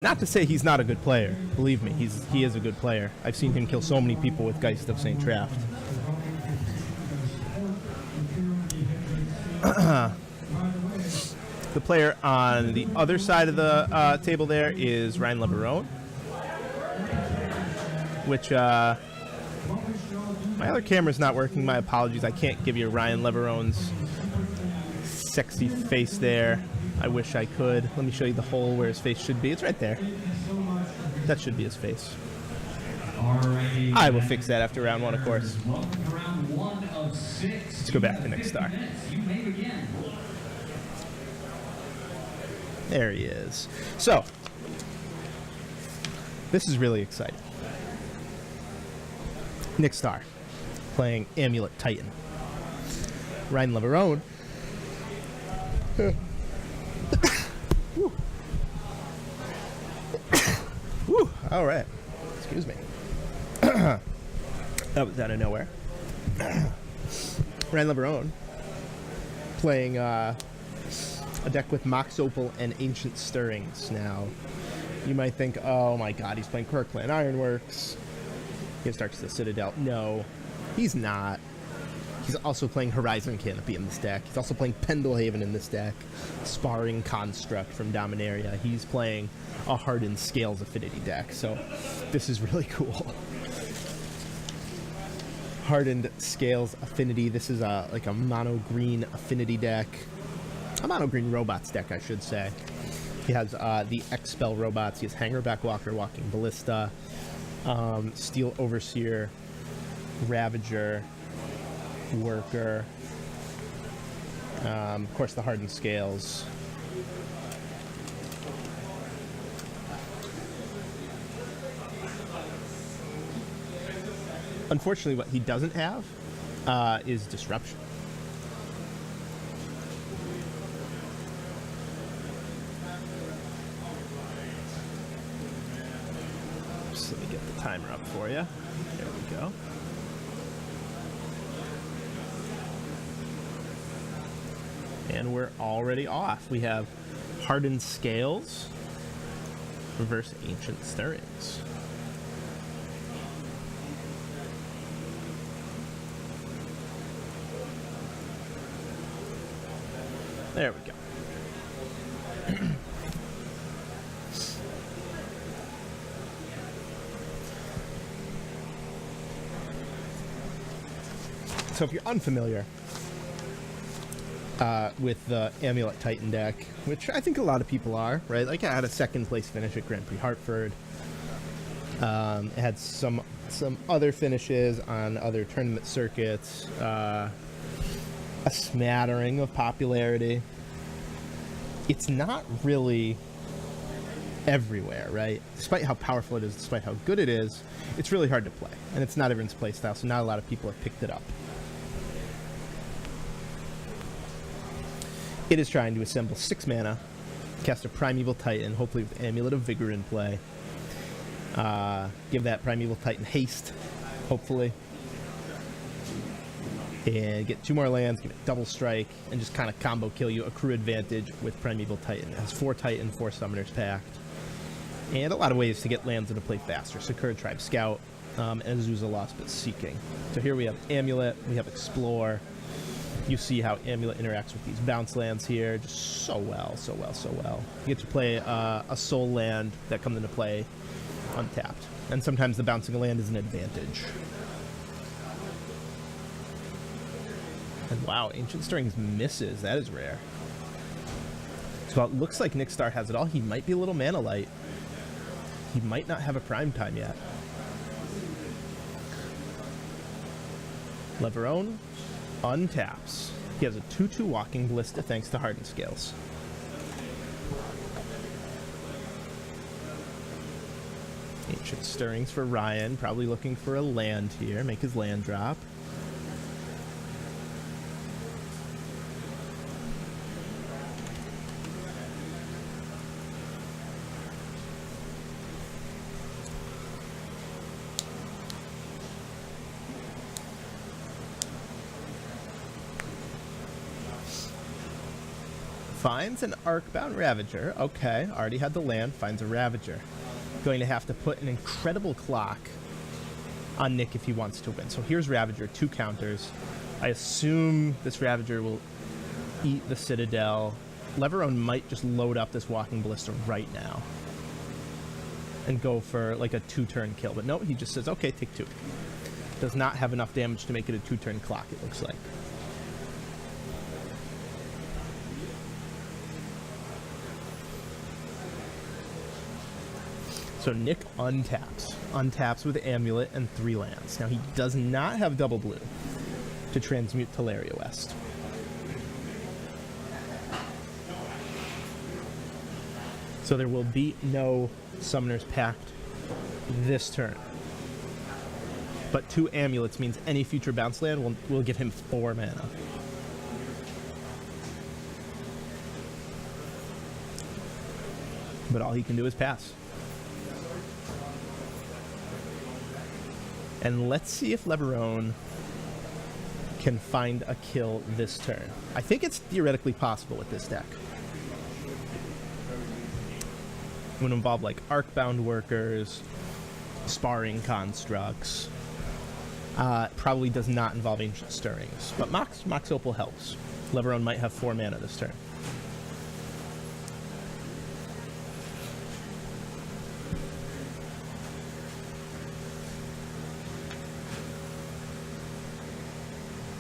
Not to say he's not a good player. Believe me, he is a good player. I've seen him kill so many people with Geist of St. Traft. The player on the other side of the table there is Ryan Leverone, which my other camera's not working. My apologies. I can't give you Ryan Leverone's sexy face there. I wish I could. Let me show you the hole where his face should be. It's right there. That should be his face. I will fix that after round one, of course. Let's go back to Nick Starr. There he is. So, this is really exciting. Nick Starr playing Amulet Titan. Ryan Leverone. Woo. All right. Excuse me. That was out of nowhere. Ryan Leverone playing a deck with Mox Opal and Ancient Stirrings. Now, you might think, oh my god, he's playing Kirkland Ironworks. He starts the Citadel. No, he's not. He's also playing Horizon Canopy in this deck. He's also playing Pendlehaven in this deck. Sparring Construct from Dominaria. He's playing a Hardened Scales Affinity deck. So this is really cool. Hardened Scales Affinity. This is like a Mono Green Affinity deck. A Mono Green Robots deck, I should say. He has the X-Spell Robots. He has Hangerback Walker, Walking Ballista, Steel Overseer, Ravager, Worker, of course the Hardened Scales. Unfortunately, what he doesn't have is Disruption. Just let me get the timer up for you. There we go. And we're already off. We have Hardened Scales, reverse Ancient Stirrings. There we go. So if you're unfamiliar with the Amulet Titan deck, which I think a lot of people are, right? Like I had a second place finish at Grand Prix Hartford. It had some other finishes on other tournament circuits. A smattering of popularity. It's not really everywhere, right? Despite how powerful it is, despite how good it is, it's really hard to play. And it's not everyone's play style, so not a lot of people have picked it up. It is trying to assemble 6 mana, cast a Primeval Titan, hopefully with Amulet of Vigor in play. Give that Primeval Titan haste, hopefully. And get 2 more lands, give it double strike, and just kind of combo kill you, accrue advantage with Primeval Titan. It has 4 Titan, 4 Summoners packed. And a lot of ways to get lands into play faster. Sakura Tribe Scout, and Azusa Lost but Seeking. So here we have Amulet, we have Explore. You see how Amulet interacts with these bounce lands here, just so well, so well, so well. You get to play a soul land that comes into play untapped. And sometimes the bouncing a land is an advantage. And wow, Ancient Stirrings misses. That is rare. So it looks like Nick Starr has it all. He might be a little mana light. He might not have a prime time yet. Leverone untaps. He has a 2/2 Walking Ballista thanks to Hardened Scales. Ancient Stirrings for Ryan, probably looking for a land here, make his land drop. Finds an Arcbound Ravager. Okay, already had the land. Finds a Ravager. Going to have to put an incredible clock on Nick if he wants to win. So here's Ravager, 2 counters. I assume this Ravager will eat the Citadel. Leverone might just load up this Walking Ballista right now and go for like a 2-turn kill. But no, he just says, okay, take 2. Does not have enough damage to make it a 2-turn clock, it looks like. So Nick untaps with Amulet and 3 lands. Now he does not have double blue to transmute Teleria West. So there will be no Summoner's Pact this turn. But 2 amulets means any future bounce land will give him 4 mana. But all he can do is pass. And let's see if Leverone can find a kill this turn. I think it's theoretically possible with this deck. It would involve like Arcbound Workers, Sparring Constructs. Probably does not involve Ancient Stirrings, but Mox Opal helps. Leverone might have 4 mana this turn.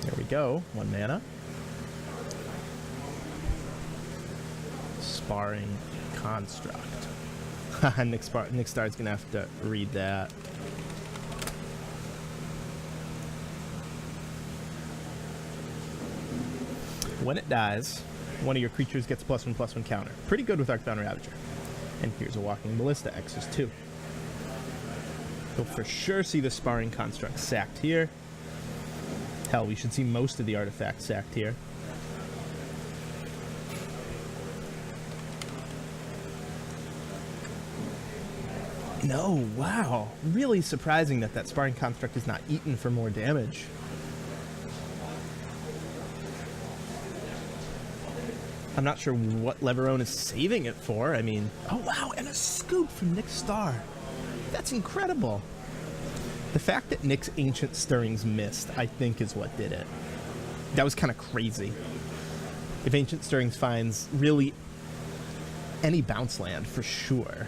There we go, 1 mana. Sparring Construct. Nick Starr's gonna have to read that. When it dies, one of your creatures gets +1/+1 counter. Pretty good with Arcbound Ravager. And here's a Walking Ballista, X's 2. You'll for sure see the Sparring Construct sacked here. Hell, we should see most of the artifacts sacked here. No, wow. Really surprising that Sparring Construct is not eaten for more damage. I'm not sure what Leverone is saving it for. I mean, oh wow, and a scoop from Nick Starr. That's incredible. The fact that Nick's Ancient Stirrings missed, I think, is what did it. That was kind of crazy. If Ancient Stirrings finds really any bounce land, for sure.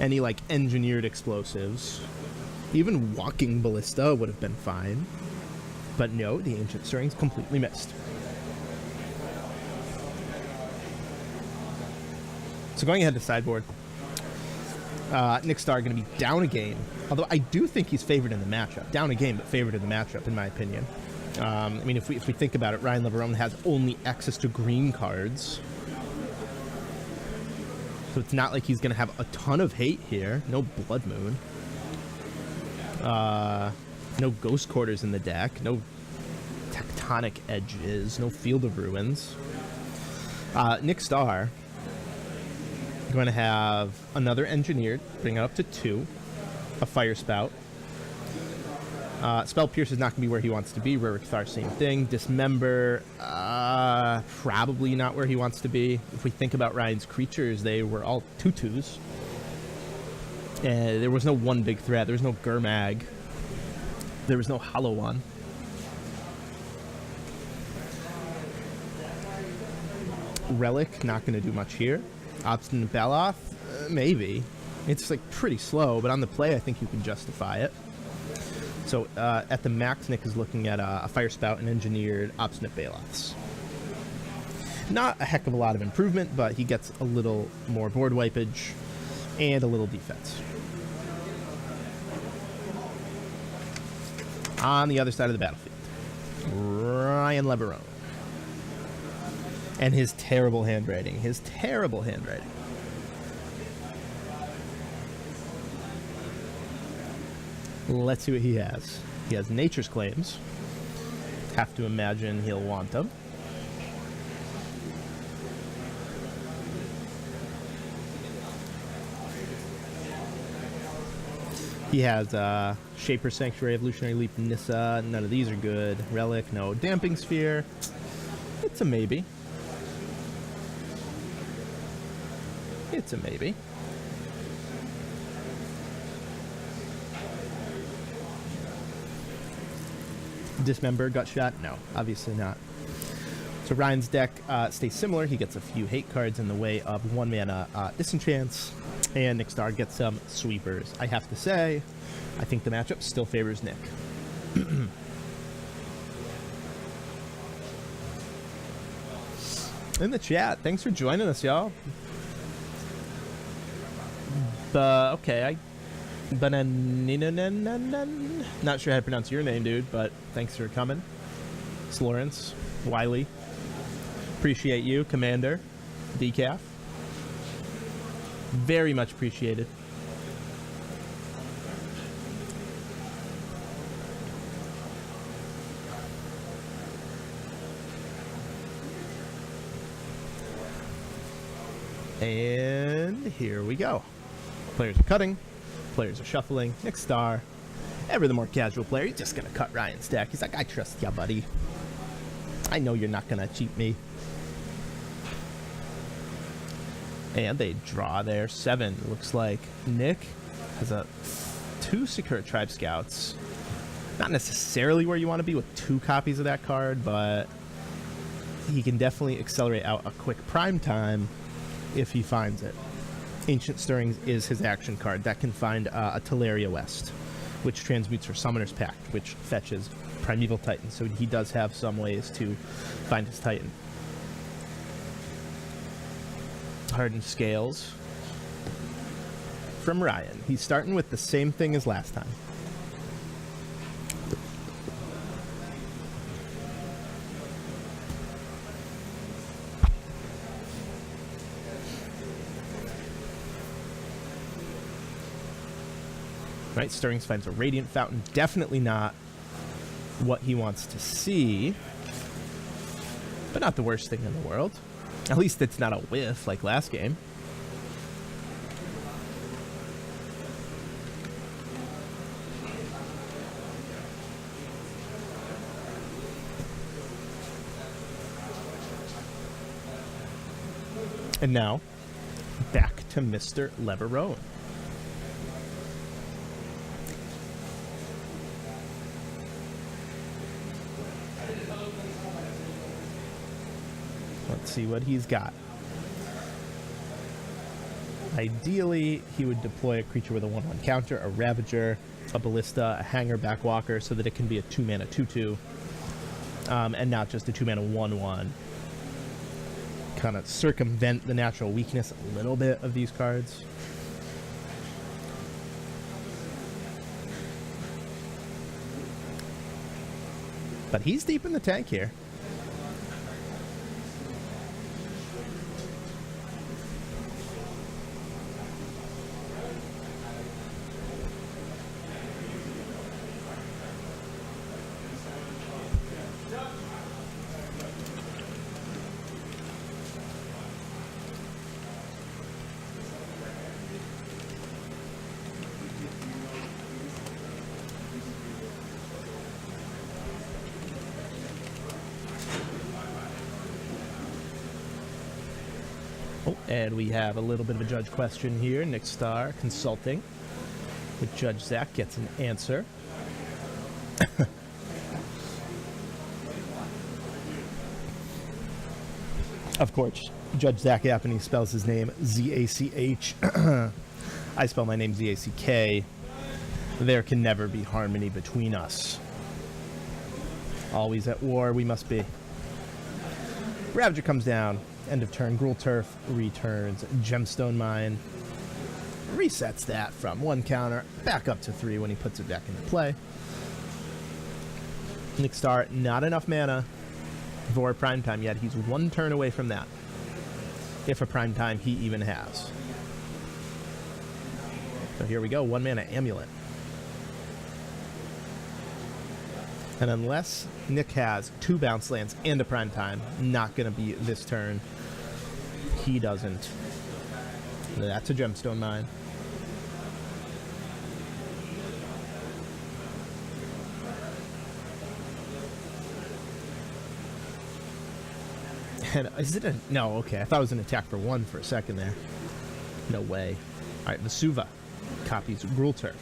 Any, like, engineered explosives. Even Walking Ballista would have been fine. But no, the Ancient Stirrings completely missed. So going ahead to sideboard. Nick Starr going to be down a game. Although I do think he's favored in the matchup. Down a game, but favored in the matchup, in my opinion. I mean, if we think about it, Ryan Leverone has only access to green cards. So it's not like he's going to have a ton of hate here. No Blood Moon. No Ghost Quarters in the deck. No Tectonic Edges. No Field of Ruins. Nick Starr going to have another Engineered, bring it up to 2. A Fire Spout. Spell Pierce is not going to be where he wants to be. Rurik Thar, same thing. Dismember, probably not where he wants to be. If we think about Ryan's creatures, they were all 2/2s. There was no one big threat. There was no Gurmag. There was no Hollow One. Relic, not going to do much here. Obstinate Baloth, maybe. It's like pretty slow, but on the play, I think you can justify it. So at the max, Nick is looking at a Fire Spout and Engineered Obstinate Baloths. Not a heck of a lot of improvement, but he gets a little more board wipage and a little defense. On the other side of the battlefield, Ryan Leverone. And his terrible handwriting. His terrible handwriting. Let's see what he has. He has Nature's Claims. Have to imagine he'll want them. He has Shaper Sanctuary, Evolutionary Leap, Nissa. None of these are good. Relic, no. Damping Sphere. It's a maybe. It's a maybe. Dismember, Gut Shot? No, obviously not. So Ryan's deck stays similar. He gets a few hate cards in the way of 1 mana Disenchants, and Nick Starr gets some sweepers. I have to say, I think the matchup still favors Nick. In the chat, thanks for joining us, y'all. Okay, not sure how to pronounce your name, dude, but thanks for coming. It's Lawrence, Wiley. Appreciate you, Commander, Decaf. Very much appreciated. And here we go. Players are cutting. Players are shuffling. Nick Starr, ever the more casual player, he's just going to cut Ryan's deck. He's like, I trust ya, buddy. I know you're not going to cheat me. And they draw their 7. Looks like Nick has 2 Secure Tribe Scouts. Not necessarily where you want to be with 2 copies of that card, but he can definitely accelerate out a quick prime time if he finds it. Ancient Stirrings is his action card that can find a Teleria West, which transmutes for Summoner's Pact, which fetches Primeval Titan. So he does have some ways to find his Titan. Hardened Scales from Ryan. He's starting with the same thing as last time. Right, Stirrings finds a Radiant Fountain. Definitely not what he wants to see, but not the worst thing in the world. At least it's not a whiff like last game. And now, back to Mr. Leverone. Let's see what he's got. Ideally, he would deploy a creature with a 1/1 counter, a Ravager, a Ballista, a Hanger Backwalker, so that it can be a 2-mana 2/2, and not just a 2-mana 1/1. Kind of circumvent the natural weakness a little bit of these cards. But he's deep in the tank here. And we have a little bit of a judge question here. Nick Starr consulting with Judge Zack gets an answer. Of course, Judge Zack Appany spells his name Z-A-C-H. I spell my name Z-A-C-K. There can never be harmony between us. Always at war we must be. Ravager comes down. End of turn, Gruul Turf returns Gemstone Mine. Resets that from 1 counter back up to 3 when he puts it back into play. Nick Starr, not enough mana for primetime yet. He's 1 turn away from that. If a primetime he even has. So here we go, 1 mana Amulet. And unless Nick has 2 bounce lands and a primetime, not going to be this turn. He doesn't. That's a Gemstone Mine. And is it a... No, okay. I thought it was an attack for 1 for a second there. No way. All right, Vesuva copies Gruul Turf.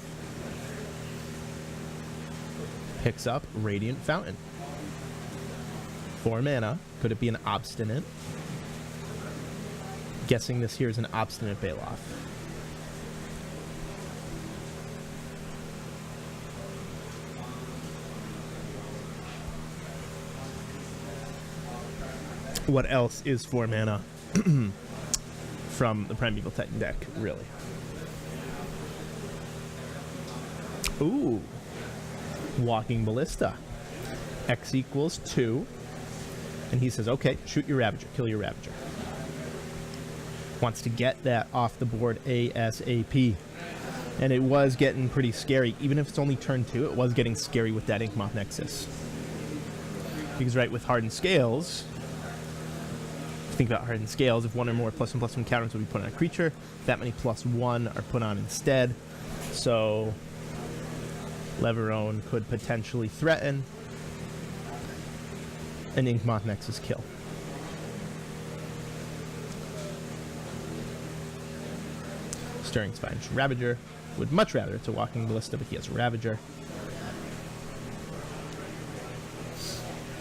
Picks up Radiant Fountain. 4 mana. Could it be an Obstinate? Guessing this here is an Obstinate Baloth. What else is 4 mana from the Primeval Titan deck, really? Ooh. Walking Ballista. X equals 2. And he says, okay, shoot your Ravager, kill your Ravager. Wants to get that off the board ASAP. And it was getting pretty scary. Even if it's only turn 2, it was getting scary with that Inkmoth Nexus. Because right, with Hardened Scales... Think about Hardened Scales. If 1 or more +1/+1 counters will be put on a creature, that many +1 are put on instead. So Leverone could potentially threaten an Inkmoth Nexus kill. Stirring Spine Ravager. Would much rather it's a Walking Ballista, but he has a Ravager.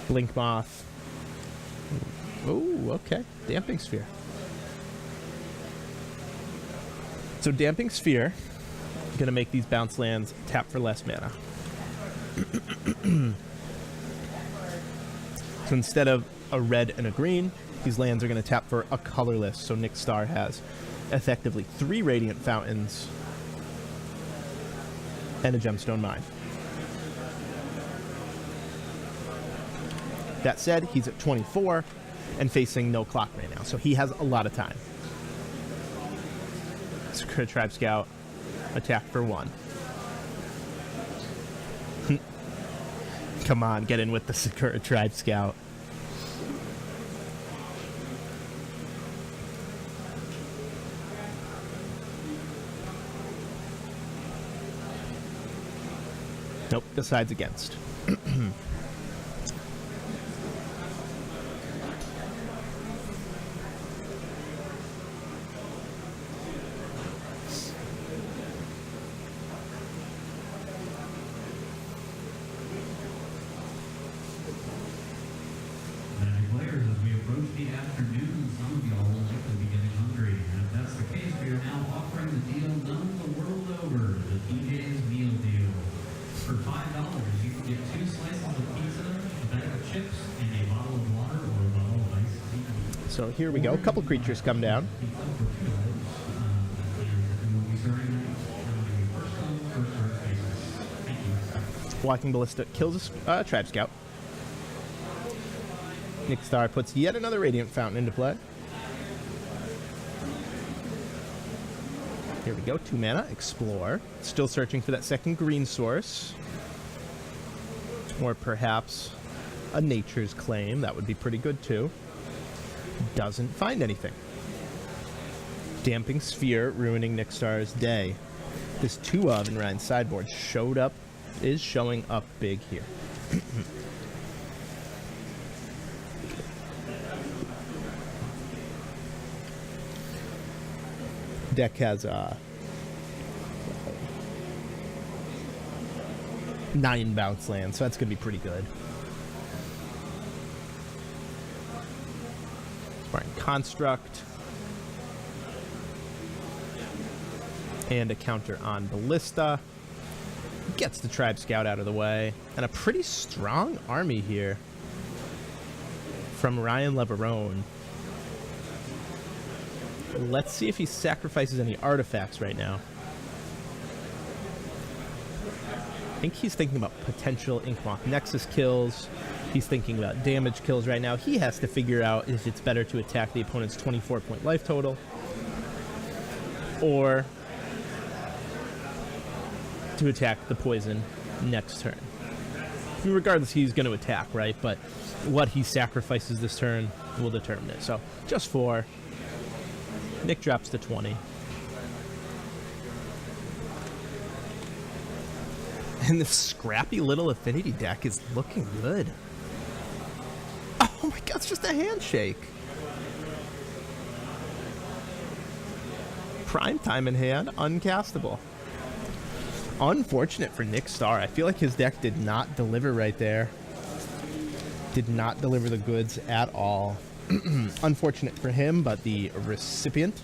Blinkmoth. Oh, okay. Damping Sphere. So Damping Sphere, going to make these bounce lands tap for less mana. So instead of a red and a green, these lands are going to tap for a colorless. So Nick Starr has effectively 3 Radiant Fountains and a Gemstone Mine. That said, he's at 24 and facing no clock right now, so he has a lot of time. Sakura Tribe Scout, attack for 1. Come on, get in with the Sakura Tribe Scout. Nope, decides against. So here we go. A couple creatures come down. Walking Ballista kills a Tribe Scout. Nick Starr puts yet another Radiant Fountain into play. Here we go. 2 mana. Explore. Still searching for that second green source. Or perhaps a Nature's Claim. That would be pretty good too. Doesn't find anything. Damping Sphere ruining Nick Starr's day. This 2 of in Ryan's sideboard is showing up big here. Deck has 9 bounce lands, so that's going to be pretty good. Construct. And a counter on Ballista. Gets the Tribe Scout out of the way. And a pretty strong army here from Ryan Leverone. Let's see if he sacrifices any artifacts right now. I think he's thinking about potential Inkmoth Nexus kills. He's thinking about damage kills right now. He has to figure out if it's better to attack the opponent's 24-point life total or to attack the poison next turn. I mean, regardless, he's going to attack, right? But what he sacrifices this turn will determine it. So just 4. Nick drops to 20. And this scrappy little affinity deck is looking good. Oh my god, it's just a handshake. Prime time in hand, uncastable. Unfortunate for Nick Starr. I feel like his deck did not deliver right there. Did not deliver the goods at all. Unfortunate for him, but the recipient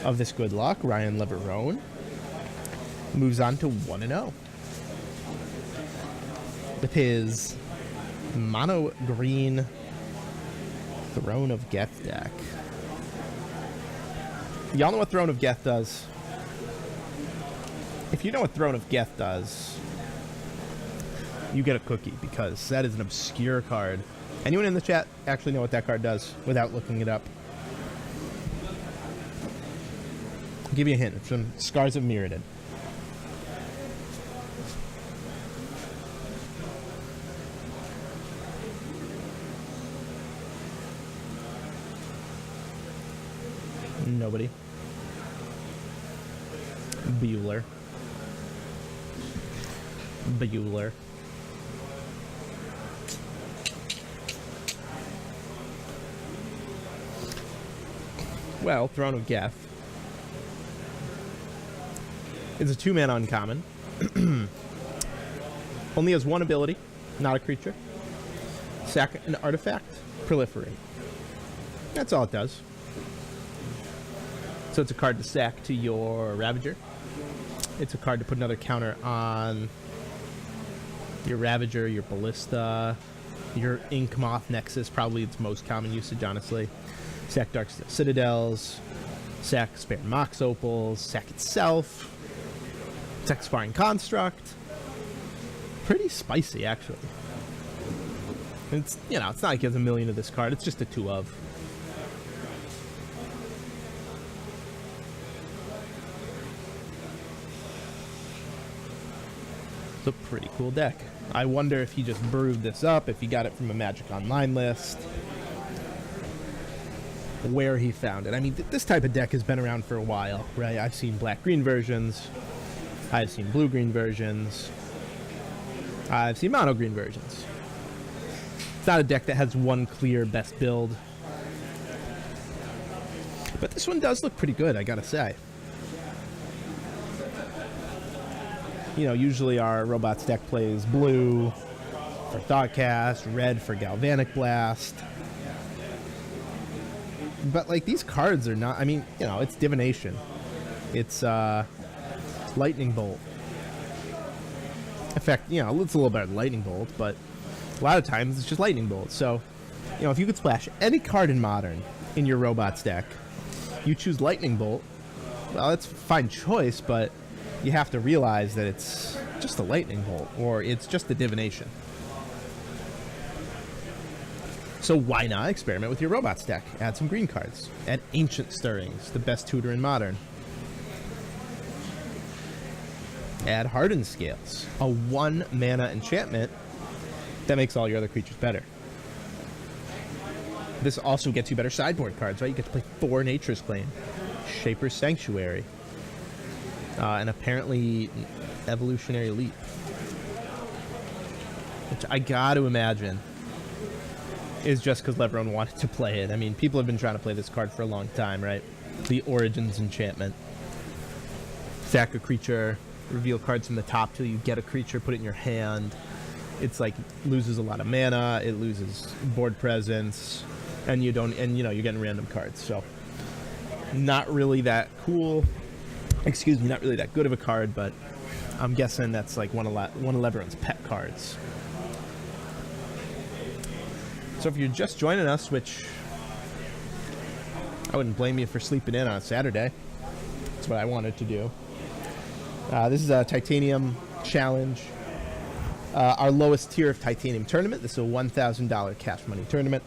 of this good luck, Ryan Leverone, moves on to 1-0 with his Mono Green Throne of Geth deck. Y'all know what Throne of Geth does? If you know what Throne of Geth does, you get a cookie, because that is an obscure card. Anyone in the chat actually know what that card does without looking it up? I'll give you a hint. It's from Scars of Mirrodin. Nobody. Bueller. Bueller. Well, Throne of Geth is a 2-mana uncommon. Only has one ability, not a creature. Sack an artifact, proliferate. That's all it does. So it's a card to sack to your Ravager. It's a card to put another counter on your Ravager, your Ballista, your Ink Moth Nexus, probably its most common usage, honestly. Sack Darksteel Citadels, sack Spare Mox Opals, sack itself, sack Sparring Construct. Pretty spicy, actually. It's, you know, it's not like he has a million of this card, it's just a 2 of. It's a pretty cool deck. I wonder if he just brewed this up, if he got it from a Magic Online list, where he found it. I mean, this type of deck has been around for a while, right? I've seen black-green versions. I've seen blue-green versions. I've seen mono-green versions. It's not a deck that has one clear best build. But this one does look pretty good, I gotta say. You know, usually our Robots deck plays blue for Thoughtcast, red for Galvanic Blast. But, like, these cards are not... I mean, you know, it's Divination. It's, Lightning Bolt. In fact, you know, it's a little better than Lightning Bolt, but a lot of times it's just Lightning Bolt. So, you know, if you could splash any card in Modern in your Robots deck, you choose Lightning Bolt, well, that's a fine choice, but you have to realize that it's just a Lightning Bolt, or it's just a Divination. So why not experiment with your Robots deck? Add some green cards. Add Ancient Stirrings, the best tutor in Modern. Add Hardened Scales, a 1-mana enchantment that makes all your other creatures better. This also gets you better sideboard cards, right? You get to play 4 Nature's Claim, Shaper's Sanctuary, and apparently Evolutionary Leap, which I gotta imagine is just because Leverone wanted to play it. I mean, people have been trying to play this card for a long time, right? The Origins enchantment. Sack a creature, reveal cards from the top till you get a creature, put it in your hand. It's like, loses a lot of mana, it loses board presence, and you don't, and you know, you're getting random cards. So, not really that cool. Excuse me, not really that good of a card, but I'm guessing that's like one of Leverone's pet cards. So if you're just joining us, which I wouldn't blame you for sleeping in on a Saturday. That's what I wanted to do. This is a Titanium challenge. Our lowest tier of Titanium tournament. This is a $1,000 cash money tournament.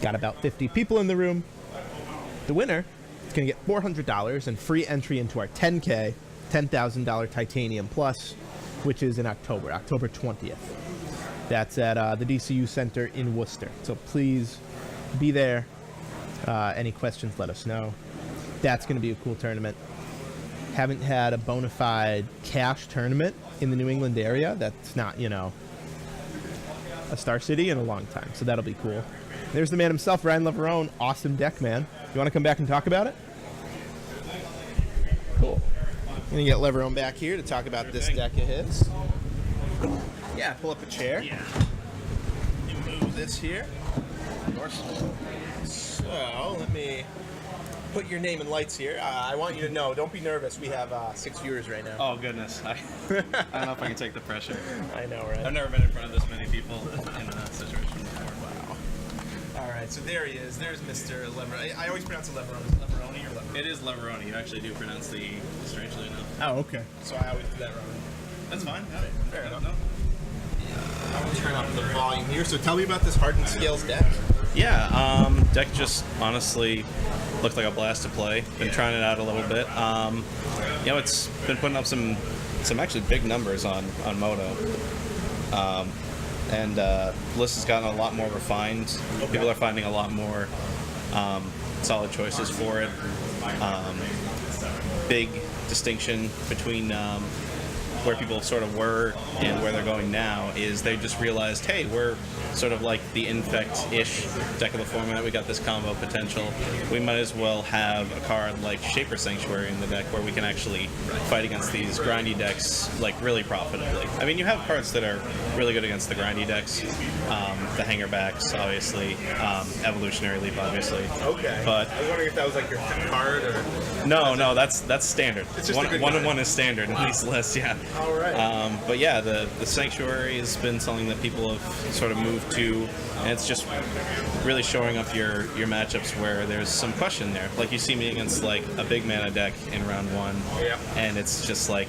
Got about 50 people in the room. The winner is going to get $400 and free entry into our 10K, $10,000 Titanium Plus, which is in October 20th. That's at the DCU Center in Worcester. So please be there. Any questions, let us know. That's going to be a cool tournament. Haven't had a bona fide cash tournament in the New England area. That's not, you know, a Star City in a long time, so that'll be cool. There's the man himself, Ryan Leverone. Awesome deck, man. You want to come back and talk about it? Cool. I'm going to get Leverone back here to talk about this deck of his. Yeah, pull up a chair. Yeah. You move this here. So, let me put your name and lights here. I want you to know, don't be nervous. We have 6 viewers right now. Oh, goodness. I don't know if I can take the pressure. I know, right? I've never been in front of this many people in a situation before. Wow. All right, so there he is. There's Mr. Leverone. I always pronounce it Leverone. Is it Leverone or Leverone? It is Leverone. You actually do pronounce the E, strangely enough. Oh, okay. So I always do that wrong. That's fine. No, Fair enough. No. I'll turn up the volume here. So tell me about this Hardened Scales deck. Yeah, deck just honestly looked like a blast to play. Been trying it out a little bit. You know, it's been putting up some actually big numbers on Moto. And the list has gotten a lot more refined. Okay. People are finding a lot more solid choices for it. Big distinction between where people sort of were and where they're going now is they just realized, hey, we're sort of like the infect-ish deck of the format. We got this combo potential. We might as well have a card like Shaper Sanctuary in the deck where we can actually fight against these grindy decks like really profitably. I mean, you have cards that are really good against the grindy decks. The Hanger Backs, obviously. Evolutionary Leap, obviously. Okay. But I was wondering if that was like your card or... No, that's standard. It's just one a good and card. one is standard in these lists, yeah. All right. But yeah, the Sanctuary has been something that people have sort of moved to, and it's just really showing up your matchups where there's some question there. Like you see me against like a big mana deck in round one, Yeah. and it's just like,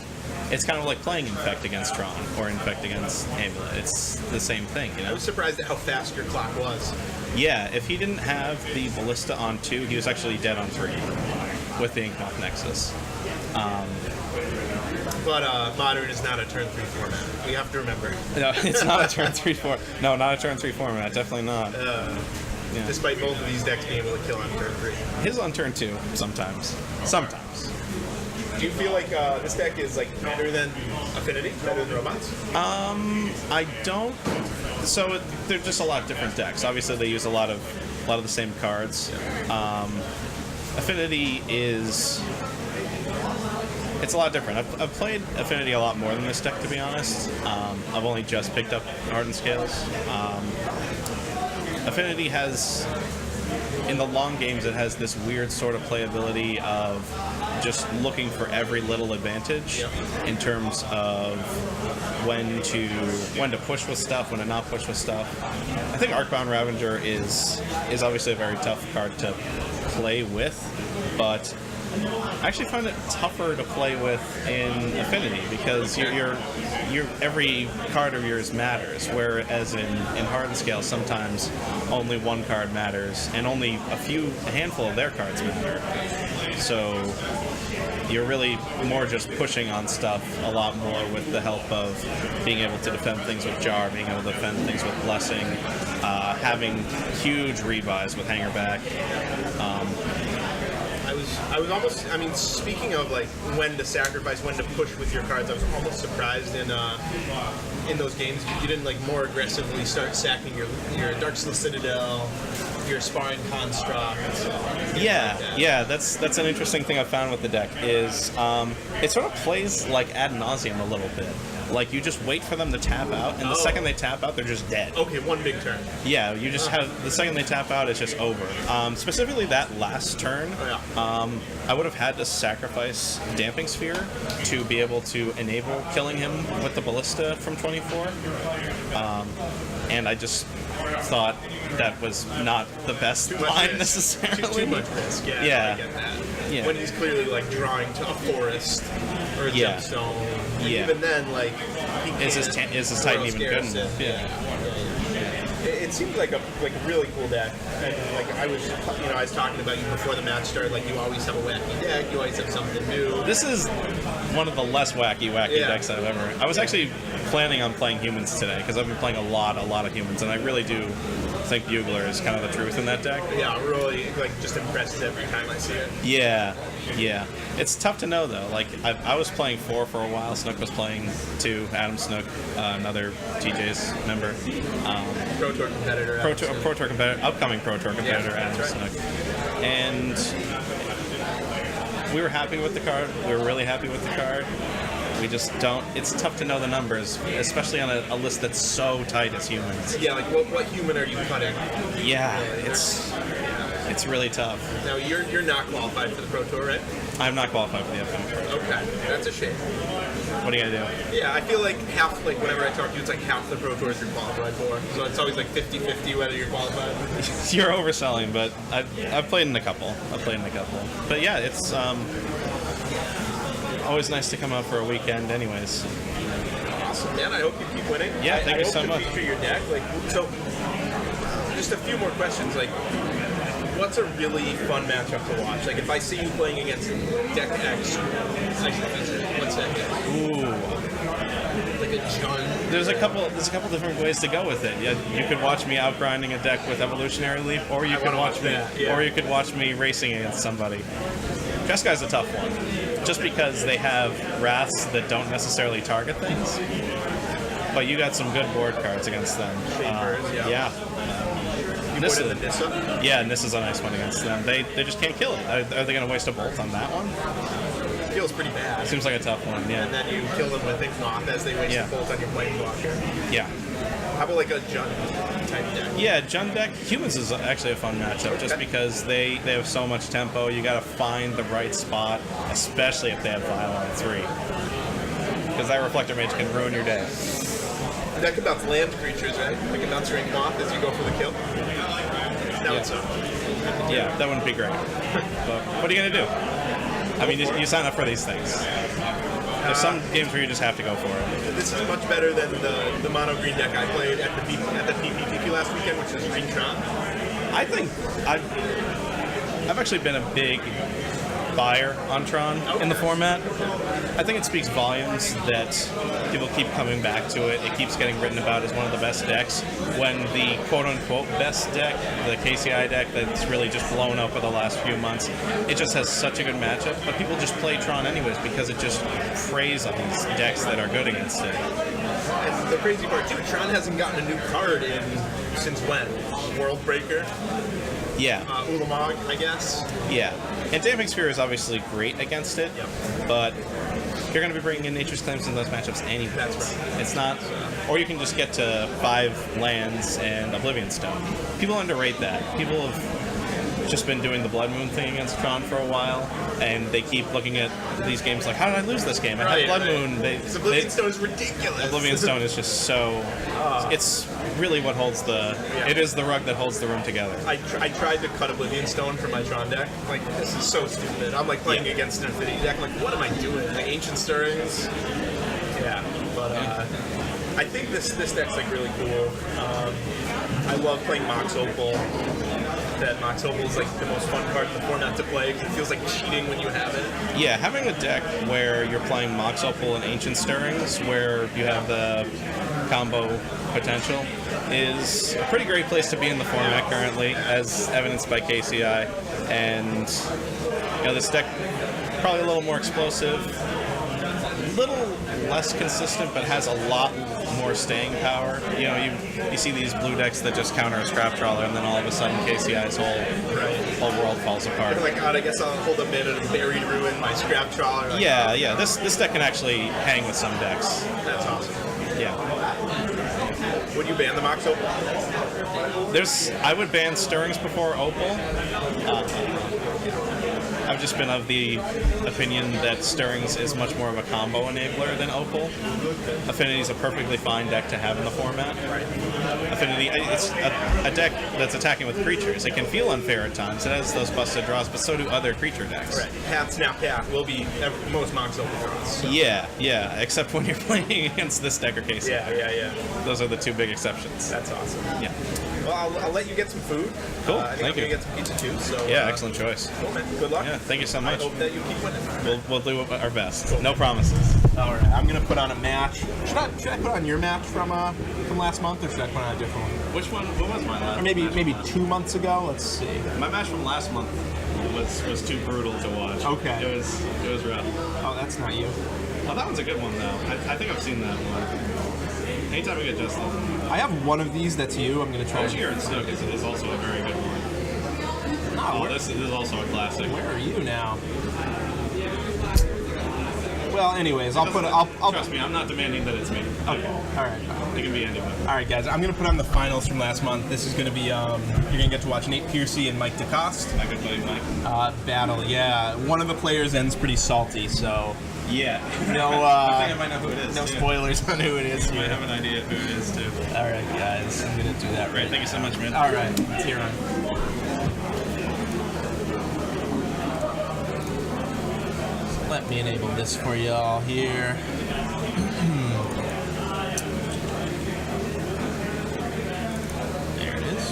it's kind of like playing Infect against Tron or Infect against Amulet. It's the same thing, you I know? was surprised at how fast your clock was. Yeah, if he didn't have the Ballista on 2, he was actually dead on 3 with the Inkmoth Nexus. But Modern is not a turn 3 format. We have to remember. No, it's not a turn 3 format. No, not a turn 3 format. Definitely not. Yeah. Despite both of these decks being able to kill on turn 3. His on turn 2, sometimes. Sometimes. Do you feel like this deck is like better than Affinity, better than Robots? I don't. So they're just a lot different decks. Obviously, they use a lot of the same cards. Affinity is. It's a lot different. I've played Affinity a lot more than this deck, to be honest. I've only just picked up Hardened Scales. Affinity has, in the long games, it has this weird sort of playability of just looking for every little advantage in terms of when to push with stuff, when to not push with stuff. I think Arcbound Ravager is obviously a very tough card to play with, but I actually find it tougher to play with in Affinity because your every card of yours matters, whereas in Hardened Scale sometimes only one card matters and only a handful of their cards matter. So you're really more just pushing on stuff a lot more with the help of being able to defend things with Jar, being able to defend things with Blessing, having huge rebuys with Hangerback. I was almost, I mean, speaking of like when to sacrifice, when to push with your cards, I was almost surprised in those games you didn't like more aggressively start sacking your Darksteel Citadel, your Sparring Construct. Yeah, that's an interesting thing I've found with the deck is it sort of plays like ad nauseum a little bit. Like you just wait for them to tap out, and the second they tap out, they're just dead. Okay, one big turn. Yeah, you just have the second they tap out, it's just over. Specifically that last turn, I would have had to sacrifice Damping Sphere to be able to enable killing him with the Ballista from 24. And I just thought that was not the best line necessarily. Too much risk. Yeah. Yeah. I get that. Yeah. When he's clearly like drawing to a forest or a gemstone. And even then, like, he is his Titan even good enough? Yeah. It seemed like a really cool deck, and like I was talking about you before the match started. Like you always have a wacky deck, you always have something new. This is one of the less wacky decks I've ever. I was actually planning on playing humans today because I've been playing a lot of humans, and I really do think Bugler is kind of the truth in that deck. Yeah, really, like, just impresses every time I see it. Yeah. It's tough to know though. Like I was playing 4 for a while. Snook was playing 2. Adam Snook, another TJ's member. Pro Tour competitor. Pro Tour competitor, upcoming Pro Tour competitor, Yeah, Adam that's right. Snook. And we were happy with the card. We were really happy with the card. We just don't. It's tough to know the numbers, especially on a list that's so tight as humans. Yeah, like what human are you cutting? Yeah, it's really tough. Now you're not qualified for the Pro Tour, right? I'm not qualified for the upcoming Pro Tour. Okay, that's a shame. What are you gonna do? Yeah, I feel like half, like whenever I talk to you, it's like half the Pro Tours you're qualified for. So it's always like 50-50 whether you're qualified. You're overselling, but I've played in a couple. But yeah, it's always nice to come out for a weekend anyways. Awesome, man. I hope you keep winning. Yeah, thank you so much. I hope to feature your deck. Like, so, just a few more questions. Like, what's a really fun matchup to watch? Like, if I see you playing against deck X, I should feature it. What's that deck? Ooh. Like a John. There's a couple different ways to go with it. You could watch me outgrinding a deck with Evolutionary Leap, or you could watch me, or you could watch me racing against somebody. Jeskai a tough one, just because they have wraths that don't necessarily target things. But you got some good board cards against them. Yeah. Nissa, The Nissa? yeah, Nissa's a nice one against them. They just can't kill it. Are they going to waste a bolt on that one? Feels pretty bad. Seems like a tough one. Yeah. And then you kill them with Ignoth as they waste a bolt on your Planeswalker. Yeah. How about like a Jund type deck? Yeah, Jund deck. Humans is actually a fun matchup just because they have so much tempo. You got to find the right spot, especially if they have Vial on 3. Because that Reflector Mage can ruin your day. That can bounce land creatures, right? Like can bounce your Ignoth as you go for the kill. That would suck. Yeah, that wouldn't be great. But what are you going to do? I mean, you sign up for these things. There's some games where you just have to go for it. This is much better than the mono green deck I played at the PPTP last weekend, which was Green Tron. I think I've actually been a big buyer on Tron in the format. I think it speaks volumes that people keep coming back to it. It keeps getting written about as one of the best decks, when the quote-unquote best deck, the KCI deck that's really just blown up for the last few months, it just has such a good matchup, but people just play Tron anyways because it just preys on these decks that are good against it. And the crazy part too, Tron hasn't gotten a new card in since when? World Breaker? Yeah. Ulamog, I guess. Yeah. And Damping Sphere is obviously great against it, but you're going to be bringing in Nature's Claims in those matchups anyways. That's right. It's not... Or you can just get to 5 lands and Oblivion Stone. People underrate that. People have just been doing the Blood Moon thing against Tron for a while, and they keep looking at these games like, how did I lose this game? I had Blood Moon. Oblivion Stone is ridiculous. Oblivion Stone is just so... It's really what holds the... It is the rug that holds the room together. I tried to cut Oblivion Stone for my Tron deck. Like, this is so stupid. I'm like playing against an Infinity deck. I'm like, what am I doing? Like Ancient Stirrings? Yeah, but I think this deck's like really cool. I love playing Mox Opal. That Mox Opal is like the most fun card in the format to play because it feels like cheating when you have it. Yeah, having a deck where you're playing Mox Opal and Ancient Stirrings, where you have the combo potential, is a pretty great place to be in the format currently, as evidenced by KCI. And this deck probably a little more explosive, a little less consistent, but has a lot more staying power. You see these blue decks that just counter a Scrap Trawler, and then all of a sudden KCI's whole world falls apart. You're like, God, I guess I'll hold a minute of Buried Ruin, my Scrap Trawler. Like, yeah. This deck can actually hang with some decks. That's awesome. Yeah. Would you ban the Mox Opal? I would ban Stirrings before Opal. I've just been of the opinion that Stirrings is much more of a combo enabler than Opal. Affinity is a perfectly fine deck to have in the format. Affinity, it's a deck that's attacking with creatures. It can feel unfair at times. It has those busted draws, but so do other creature decks. Right. Path will be most Mox Opal draws. So. Yeah, except when you're playing against this deck or case. Yeah. Those are the 2 big exceptions. That's awesome. Yeah. Well, I'll let you get some food. Cool. I think Thank you. I'm gonna get some pizza too. So Yeah, excellent choice. Cool, man. Good luck. Yeah, thank you so much. I hope that you keep winning. We'll do our best. Cool. No promises. All right, I'm gonna put on a match. Should I put on your match from last month, or should I put on a different one? Which one? What was my last? Or maybe match? 2 months ago. Let's see. My match from last month was too brutal to watch. Okay. It was rough. Oh, that's not you. Oh, that one's a good one though. I think I've seen that one. Anytime we get Justin. I have one of these that's you. I'm gonna try. Ogier and Snook is also a very good one. Oh, This is also a classic. where are you now? Well, anyways, I'll Trust me, I'm not demanding that it's me. Okay. All right. It can be anyone. All right, guys. I'm gonna put on the finals from last month. This is gonna be you're gonna get to watch Nate Piercy and Mike DeCoste. My good buddy Mike. Battle. Yeah, one of the players ends pretty salty, so Yeah. no. I think I might know who it is. No too. spoilers on who it is. I might Here. have an idea who it is too. All right, guys. I'm gonna do that right. Thank you so much, man. All right. Let's hear on. Let me enable this for y'all here. There it is.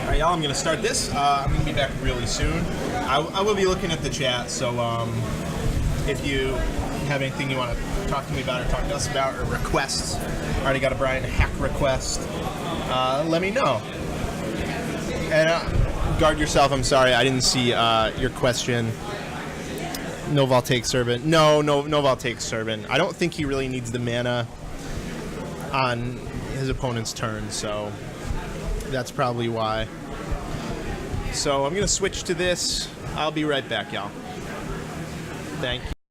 All right, y'all. I'm gonna start this. I'm gonna be back really soon. I will be looking at the chat, so if you have anything you want to talk to me about or talk to us about or requests, I already got a Brian hack request. Let me know. And guard yourself. I'm sorry, I didn't see your question. No Voltaic Servant. No Voltaic Servant. I don't think he really needs the mana on his opponent's turn, so that's probably why. So I'm going to switch to this. I'll be right back, y'all. Thank you.